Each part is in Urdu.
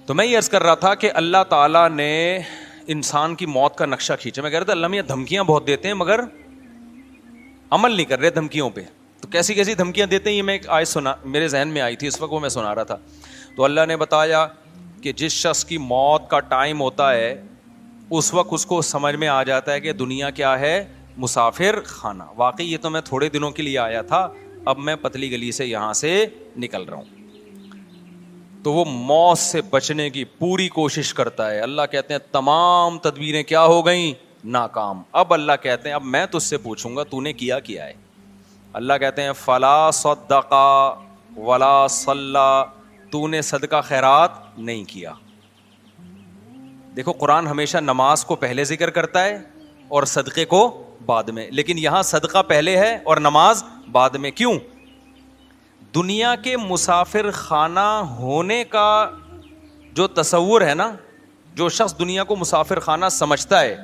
تو میں یہ عرض کر رہا تھا کہ اللہ تعالیٰ نے انسان کی موت کا نقشہ کھینچا. میں کہہ رہا تھا اللہ میاں دھمکیاں بہت دیتے ہیں مگر عمل نہیں کر رہے دھمکیوں پہ. تو کیسی کیسی دھمکیاں دیتے ہیں یہ میں ایک آیت سنا, میرے ذہن میں آئی تھی اس وقت, وہ میں سنا رہا تھا. تو اللہ نے بتایا کہ جس شخص کی موت کا ٹائم ہوتا ہے اس وقت اس کو سمجھ میں آ جاتا ہے کہ دنیا کیا ہے, مسافر خانہ. واقعی یہ تو میں تھوڑے دنوں کے لیے آیا تھا, اب میں پتلی گلی سے یہاں سے نکل رہا ہوں. تو وہ موت سے بچنے کی پوری کوشش کرتا ہے. اللہ کہتے ہیں تمام تدبیریں کیا ہو گئیں, ناکام. اب اللہ کہتے ہیں اب میں تجھ سے پوچھوں گا تو نے کیا ہے. اللہ کہتے ہیں فلا صدقا ولا صلی, تو نے صدقہ خیرات نہیں کیا. دیکھو قرآن ہمیشہ نماز کو پہلے ذکر کرتا ہے اور صدقے کو بعد میں, لیکن یہاں صدقہ پہلے ہے اور نماز بعد میں. کیوں؟ دنیا کے مسافر خانہ ہونے کا جو تصور ہے نا, جو شخص دنیا کو مسافر خانہ سمجھتا ہے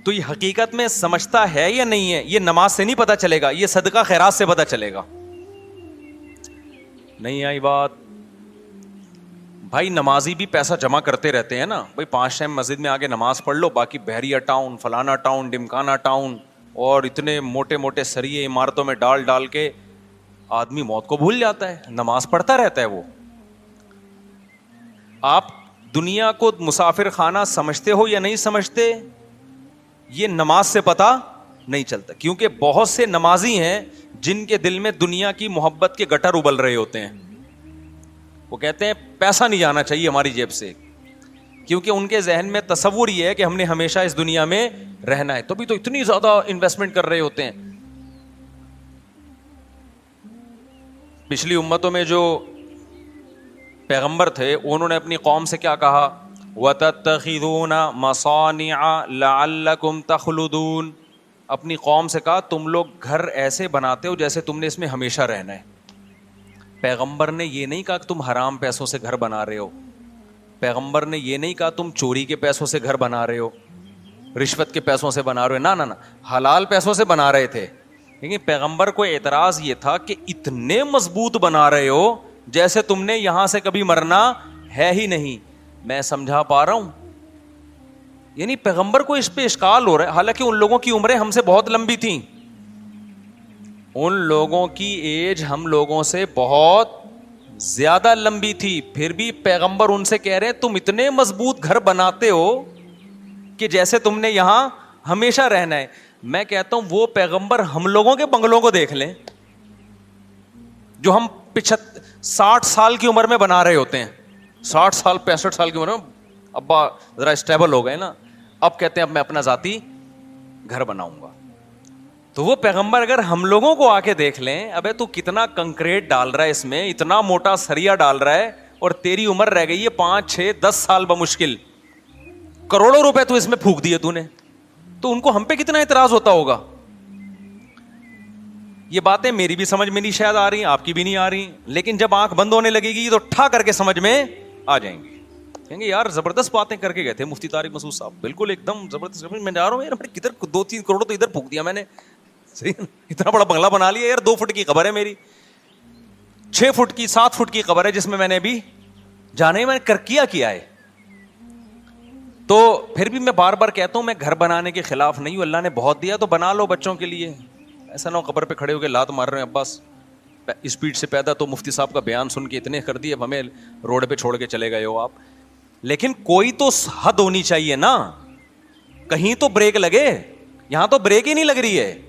تو یہ حقیقت میں سمجھتا ہے یا نہیں ہے, یہ نماز سے نہیں پتہ چلے گا, یہ صدقہ خیرات سے پتہ چلے گا. نہیں آئی بات؟ بھائی نمازی بھی پیسہ جمع کرتے رہتے ہیں نا, بھائی 5 ٹائم مسجد میں آگے نماز پڑھ لو, باقی بحریہ ٹاؤن, فلانا ٹاؤن, ڈمکانا ٹاؤن اور اتنے موٹے موٹے سریے عمارتوں میں ڈال کے آدمی موت کو بھول جاتا ہے, نماز پڑھتا رہتا ہے وہ. آپ دنیا کو مسافر خانہ سمجھتے ہو یا نہیں سمجھتے, یہ نماز سے پتہ نہیں چلتا. کیونکہ بہت سے نمازی ہیں جن کے دل میں دنیا کی محبت کے گٹر ابل رہے ہوتے ہیں. وہ کہتے ہیں پیسہ نہیں جانا چاہیے ہماری جیب سے, کیونکہ ان کے ذہن میں تصور یہ ہے کہ ہم نے ہمیشہ اس دنیا میں رہنا ہے, تبھی تو اتنی زیادہ انویسٹمنٹ کر رہے ہوتے ہیں. پچھلی امتوں میں جو پیغمبر تھے انہوں نے اپنی قوم سے کیا کہا, وَتَتَّخِذُونَ مَصَانِعَ لَعَلَّكُمْ تَخْلُدُونَ. اپنی قوم سے کہا تم لوگ گھر ایسے بناتے ہو جیسے تم نے اس میں ہمیشہ رہنا ہے. پیغمبر نے یہ نہیں کہا کہ تم حرام پیسوں سے گھر بنا رہے ہو, پیغمبر نے یہ نہیں کہا تم چوری کے پیسوں سے گھر بنا رہے ہو, رشوت کے پیسوں سے بنا رہے ہو, نہ حلال پیسوں سے بنا رہے تھے. لیکن پیغمبر کو اعتراض یہ تھا کہ اتنے مضبوط بنا رہے ہو جیسے تم نے یہاں سے کبھی مرنا ہے ہی نہیں. میں سمجھا پا رہا ہوں؟ یعنی پیغمبر کو اس پہ اشکال ہو رہا ہے, حالانکہ ان لوگوں کی عمریں ہم سے بہت لمبی تھیں, ان لوگوں کی ایج ہم لوگوں سے بہت زیادہ لمبی تھی, پھر بھی پیغمبر ان سے کہہ رہے ہیں تم اتنے مضبوط گھر بناتے ہو کہ جیسے تم نے یہاں ہمیشہ رہنا ہے. میں کہتا ہوں وہ پیغمبر ہم لوگوں کے بنگلوں کو دیکھ لیں جو ہم 60 سال کی عمر میں بنا رہے ہوتے ہیں, 60 سال 65 سال کی عمر میں ابا ذرا اسٹیبل ہو گئے نا, اب کہتے ہیں اب میں اپنا ذاتی گھر بناؤں گا. تو وہ پیغمبر اگر ہم لوگوں کو آ کے دیکھ لیں, ابے تو کتنا کنکریٹ ڈال رہا ہے اس میں, اتنا موٹا سریا ڈال رہا ہے اور تیری عمر رہ گئی ہے 5 6 10 سال بمشکل, کروڑوں روپے تو اس میں پھونک دیے تو نے, تو ان کو ہم پہ کتنا اعتراض ہوتا ہوگا. یہ باتیں میری بھی سمجھ میں نہیں شاید آ رہی, آپ کی بھی نہیں آ رہی, لیکن جب آنکھ بند ہونے لگے گی تو ٹھا کر کے سمجھ میں آ جائیں گی. کہیں گے یار زبردست باتیں کر کے گئے تھے مفتی طارق مسعود صاحب, بالکل ایک دم زبردست. میں جا رہا ہوں یار, کدھر 2-3 کروڑ تو ادھر پھونک دیا میں نے, اتنا بڑا بنگلہ بنا لیا یار, 2 فٹ کی قبر ہے میری, 6 فٹ کی 7 فٹ کی قبر ہے جس میں نے ابھی جانے میں کر کیا ہے. تو پھر بھی میں بار بار کہتا ہوں میں گھر بنانے کے خلاف نہیں ہوں, اللہ نے بہت دیا تو بنا لو بچوں کے لیے. ایسا نہ ہو قبر پہ کھڑے ہو کے لات مار رہے ہیں, عباس اسپیڈ سے پیدا تو مفتی صاحب کا بیان سن کے اتنے کر دیے, اب ہمیں روڈ پہ چھوڑ کے چلے گئے ہو آپ. لیکن کوئی تو حد ہونی چاہیے نا, کہیں تو بریک لگے. یہاں تو بریک ہی نہیں لگ رہی ہے,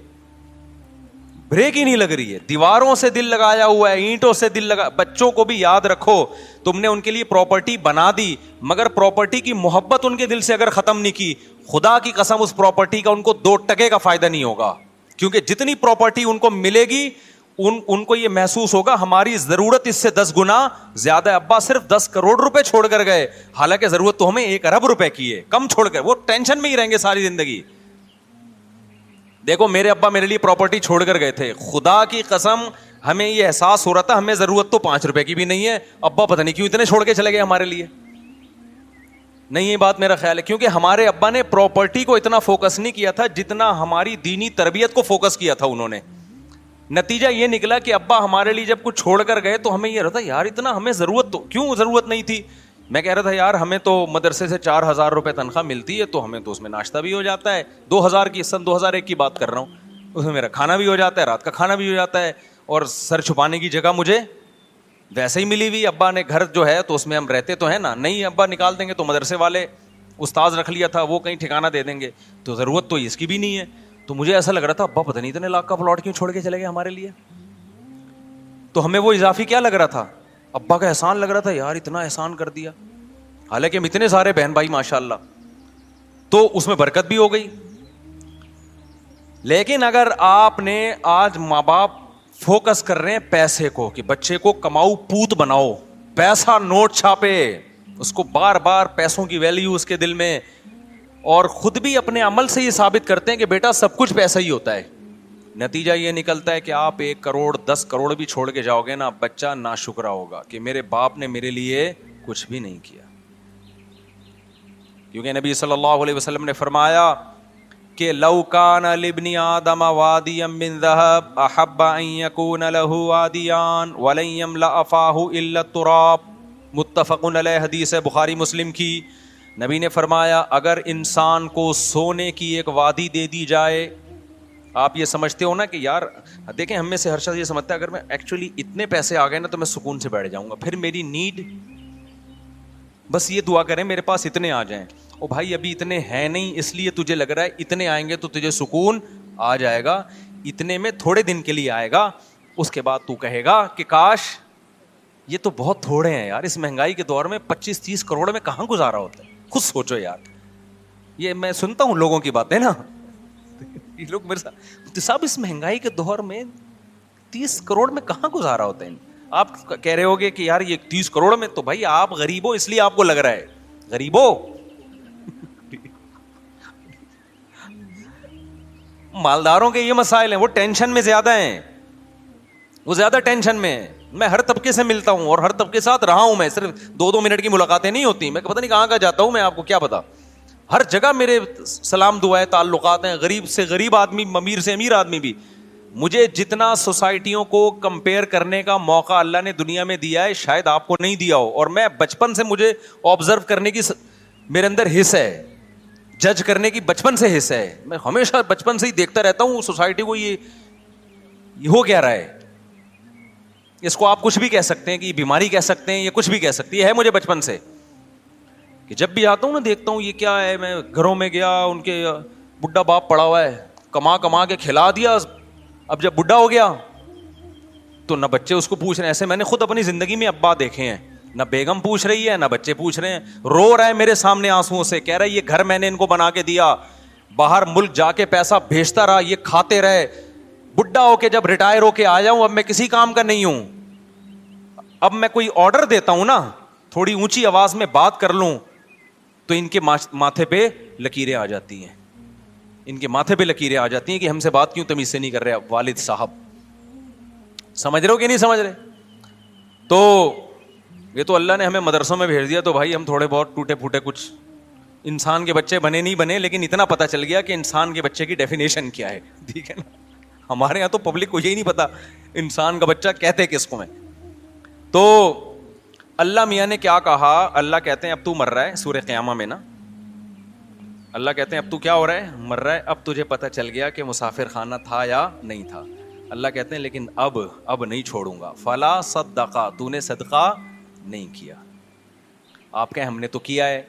بریک ہی نہیں لگ رہی ہے. دیواروں سے دل لگایا ہوا ہے, اینٹوں سے دل لگا. بچوں کو بھی یاد رکھو تم نے ان کے لیے پراپرٹی بنا دی, مگر پراپرٹی کی محبت ان کے دل سے اگر ختم نہیں کی, خدا کی قسم اس پراپرٹی کا ان کو 2 ٹکے کا فائدہ نہیں ہوگا. کیونکہ جتنی پراپرٹی ان کو ملے گی ان کو یہ محسوس ہوگا ہماری ضرورت اس سے 10 گنا زیادہ ہے. ابا صرف 10 کروڑ روپے چھوڑ کر گئے, حالانکہ ضرورت تو ہمیں 1 ارب روپے کی ہے, کم چھوڑ کر. وہ ٹینشن میں ہی رہیں گے ساری زندگی. دیکھو میرے ابا میرے لیے پراپرٹی چھوڑ کر گئے تھے, خدا کی قسم ہمیں یہ احساس ہو رہا تھا ہمیں ضرورت تو 5 روپے کی بھی نہیں ہے, ابا پتہ نہیں کیوں اتنے چھوڑ کے چلے گئے ہمارے لیے. نہیں یہ بات میرا خیال ہے, کیونکہ ہمارے ابا نے پراپرٹی کو اتنا فوکس نہیں کیا تھا جتنا ہماری دینی تربیت کو فوکس کیا تھا انہوں نے. نتیجہ یہ نکلا کہ ابا ہمارے لیے جب کچھ چھوڑ کر گئے تو ہمیں یہ رہتا یار اتنا ہمیں ضرورت تو کیوں ضرورت نہیں تھی. میں کہہ رہا تھا یار ہمیں تو مدرسے سے 4,000 روپے تنخواہ ملتی ہے تو ہمیں تو اس میں ناشتہ بھی ہو جاتا ہے, 2,000 کی سن 2001 کی بات کر رہا ہوں, اس میں میرا کھانا بھی ہو جاتا ہے, رات کا کھانا بھی ہو جاتا ہے, اور سر چھپانے کی جگہ مجھے ویسے ہی ملی ہوئی. ابا نے گھر جو ہے تو اس میں ہم رہتے تو ہیں نا, نہیں ابا نکال دیں گے تو مدرسے والے استاذ رکھ لیا تھا وہ کہیں ٹھکانہ دے دیں گے, تو ضرورت تو اس کی بھی نہیں ہے. تو مجھے ایسا لگ رہا تھا ابا پتہ نہیں اتنے لاکھ کا پلاٹ کیوں چھوڑ کے چلے گئے ہمارے لیے. تو ہمیں وہ اضافی کیا لگ رہا تھا, ابا کا احسان لگ رہا تھا, یار اتنا احسان کر دیا, حالانکہ ہم اتنے سارے بہن بھائی ماشاء اللہ, تو اس میں برکت بھی ہو گئی. لیکن اگر آپ نے آج ماں باپ فوکس کر رہے ہیں پیسے کو کہ بچے کو کماؤ پوت بناؤ, پیسہ نوٹ چھاپے, اس کو بار بار پیسوں کی ویلیو اس کے دل میں, اور خود بھی اپنے عمل سے یہ ثابت کرتے ہیں کہ بیٹا سب کچھ پیسہ ہی ہوتا ہے. نتیجہ یہ نکلتا ہے کہ آپ 1 کروڑ 10 کروڑ بھی چھوڑ کے جاؤ گے نا, بچہ ناشکرا ہوگا کہ میرے باپ نے میرے لیے کچھ بھی نہیں کیا. کیونکہ نبی صلی اللہ علیہ وسلم نے فرمایا کہ لو کان لابن آدم وادیا من ذهب احب ان يكون له وادیان ولن يملأ فاه الا التراب, متفق علیہ, حدیث ہے بخاری مسلم کی. نبی نے فرمایا اگر انسان کو سونے کی ایک وادی دے دی جائے, آپ یہ سمجھتے ہو نا کہ یار دیکھیں ہم میں سے ہر شخص یہ سمجھتا ہے اگر میں ایکچولی اتنے پیسے آ گئے نا تو میں سکون سے بیٹھ جاؤں گا, پھر میری نیڈ بس یہ دعا کریں میرے پاس اتنے آ جائیں. او بھائی ابھی اتنے ہیں نہیں, اس لیے تجھے لگ رہا ہے اتنے آئیں گے تو تجھے سکون آ جائے گا. اتنے میں تھوڑے دن کے لیے آئے گا, اس کے بعد تو کہے گا کہ کاش یہ تو بہت تھوڑے ہیں یار, اس مہنگائی کے دور میں 25-30 کروڑ میں کہاں گزارا ہوتا ہے. خود سوچو یار, یہ میں سنتا ہوں لوگوں کی باتیں نا, یہ لوگ میرے ساتھ صاحب اس مہنگائی کے دور میں 30 کروڑ میں کہاں گزارا ہوتا ہے. آپ کہہ رہے ہوگے کہ یار یہ 30 کروڑ میں, تو بھائی آپ غریب ہو اس لیے آپ کو لگ رہا ہے غریب ہو, مالداروں کے یہ مسائل ہیں, وہ ٹینشن میں زیادہ ہیں, وہ زیادہ ٹینشن میں ہیں. میں ہر طبقے سے ملتا ہوں اور ہر طبقے کے ساتھ رہا ہوں, میں صرف 2 منٹ کی ملاقاتیں نہیں ہوتی, میں پتہ نہیں کہاں کہاں جاتا ہوں, میں آپ کو کیا پتا, ہر جگہ میرے سلام دعائیں تعلقات ہیں, غریب سے غریب آدمی, امیر سے امیر آدمی بھی. مجھے جتنا سوسائٹیوں کو کمپیئر کرنے کا موقع اللہ نے دنیا میں دیا ہے شاید آپ کو نہیں دیا ہو, اور میں بچپن سے مجھے آبزرو کرنے کی میرے اندر حص ہے, جج کرنے کی بچپن سے حص ہے. میں ہمیشہ بچپن سے ہی دیکھتا رہتا ہوں سوسائٹی کو, یہ ہو کیا رہا ہے. اس کو آپ کچھ بھی کہہ سکتے ہیں کہ یہ بیماری کہہ سکتے ہیں, یہ کچھ بھی کہہ سکتی ہے مجھے بچپن سے, کہ جب بھی آتا ہوں نا دیکھتا ہوں یہ کیا ہے. میں گھروں میں گیا, ان کے بڈھا باپ پڑا ہوا ہے, کما کما کے کھلا دیا, اب جب بڈھا ہو گیا تو نہ بچے اس کو پوچھ رہے ہیں. ایسے میں نے خود اپنی زندگی میں ابا دیکھے ہیں, نہ بیگم پوچھ رہی ہے نہ بچے پوچھ رہے ہیں. رو رہا ہے میرے سامنے آنسوؤں سے, کہہ رہا ہے یہ گھر میں نے ان کو بنا کے دیا, باہر ملک جا کے پیسہ بھیجتا رہا, یہ کھاتے رہے, بڈھا ہو کے جب ریٹائر ہو کے آیا ہوں اب میں کسی کام کا نہیں ہوں. اب میں کوئی آرڈر دیتا ہوں نا, تھوڑی اونچی آواز میں بات کر لوں تو ان کے ماتھے پہ لکیریں آ جاتی ہیں, ان کے ماتھے پہ لکیریں آ جاتی ہیں کہ ہم سے بات کیوں تمیز سے نہیں کر رہے والد صاحب. سمجھ رہے ہو کہ نہیں سمجھ رہے؟ تو یہ تو اللہ نے ہمیں مدرسوں میں بھیج دیا تو بھائی ہم تھوڑے بہت ٹوٹے پھوٹے کچھ انسان کے بچے بنے نہیں بنے, لیکن اتنا پتا چل گیا کہ انسان کے بچے کی ڈیفینیشن کیا ہے, ٹھیک ہے نا. ہمارے یہاں تو پبلک کو یہی نہیں پتا انسان کا بچہ کہتے کس کو میں. تو اللہ میاں نے کیا کہا, اللہ کہتے ہیں اب تو مر رہا ہے, سورہ قیامہ میں نا اللہ کہتے ہیں اب تو کیا ہو رہا ہے, مر رہا ہے, اب تجھے پتہ چل گیا کہ مسافر خانہ تھا یا نہیں تھا. اللہ کہتے ہیں لیکن اب نہیں چھوڑوں گا. فلا صدقہ, تو نے صدقہ نہیں کیا. آپ کہیں ہم نے تو کیا ہے,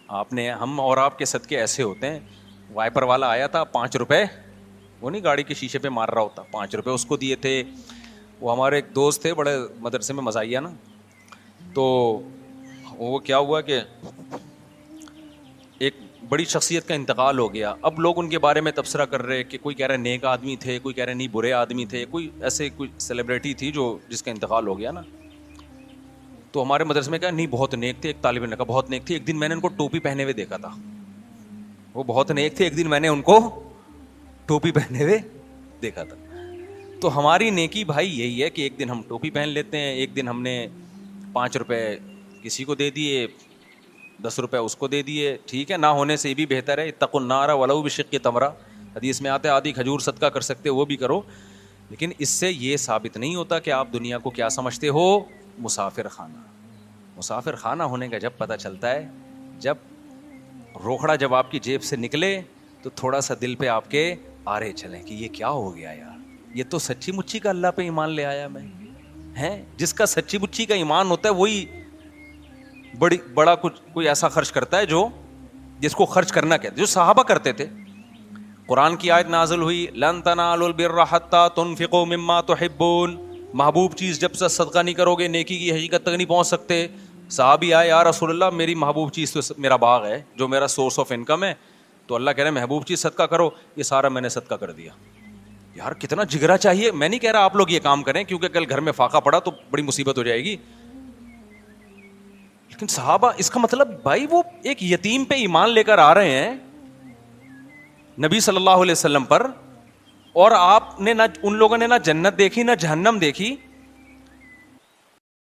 آپ نے, ہم اور آپ کے صدقے ایسے ہوتے ہیں. وائپر والا آیا تھا 5 روپے, وہ نہیں گاڑی کے شیشے پہ مار رہا ہوتا, 5 روپے اس کو دیے تھے. وہ ہمارے ایک دوست تھے بڑے مدرسے میں مزاحیہ نا, تو وہ کیا ہوا کہ ایک بڑی شخصیت کا انتقال ہو گیا. اب لوگ ان کے بارے میں تبصرہ کر رہے کہ کوئی کہہ رہے نیک آدمی تھے, کوئی کہہ رہے نہیں برے آدمی تھے, کوئی ایسے کوئی سیلیبریٹی تھی جو جس کا انتقال ہو گیا نا. تو ہمارے مدرسے میں کہا نہیں بہت نیک تھے, ایک طالب علم نے کہا بہت نیک تھے. ایک دن میں نے ان کو ٹوپی پہنے ہوئے دیکھا تھا, وہ بہت نیک تھے, ایک دن میں نے ان کو ٹوپی پہنے ہوئے دیکھا تھا. تو ہماری نیکی بھائی یہی ہے کہ ایک دن ہم ٹوپی پہن لیتے ہیں, ایک دن ہم نے 5 روپے کسی کو دے دیے, 10 روپے اس کو دے دیے, ٹھیک ہے, نہ ہونے سے یہ بھی بہتر ہے. اتقوا النار ولو بشق تمرہ, حدیث میں آتا ہے آدھی کھجور صدقہ کر سکتے وہ بھی کرو. لیکن اس سے یہ ثابت نہیں ہوتا کہ آپ دنیا کو کیا سمجھتے ہو, مسافر خانہ. مسافر خانہ ہونے کا جب پتہ چلتا ہے جب روکھڑا جب آپ کی جیب سے نکلے تو تھوڑا سا دل پہ آپ کے آرے چلیں کہ یہ کیا ہو گیا یار, یہ تو سچی مچی کا اللہ پہ ایمان لے آیا میں. ہیں جس کا سچی مچی کا ایمان ہوتا ہے وہی بڑا کچھ کوئی ایسا خرچ کرتا ہے جو جس کو خرچ کرنا کہتے, جو صحابہ کرتے تھے. قرآن کی آیت نازل ہوئی لن تنالوا البر حتى تنفقوا مما تحبون, محبوب چیز جب سے صدقہ نہیں کرو گے نیکی کی حقیقت تک نہیں پہنچ سکتے. صحابی آئے یا رسول اللہ میری محبوب چیز تو میرا باغ ہے جو میرا سورس آف انکم ہے, تو اللہ کہہ رہے ہیں محبوب چیز صدقہ کرو, یہ سارا میں نے صدقہ کر دیا. یار کتنا جگرا چاہیے. میں نہیں کہہ رہا آپ لوگ یہ کام کریں کیونکہ کل گھر میں فاقہ پڑا تو بڑی مصیبت ہو جائے گی, لیکن صحابہ اس کا مطلب بھائی وہ ایک یتیم پہ ایمان لے کر آ رہے ہیں نبی صلی اللہ علیہ وسلم پر, اور آپ نے نہ ان لوگوں نے نہ جنت دیکھی نہ جہنم دیکھی,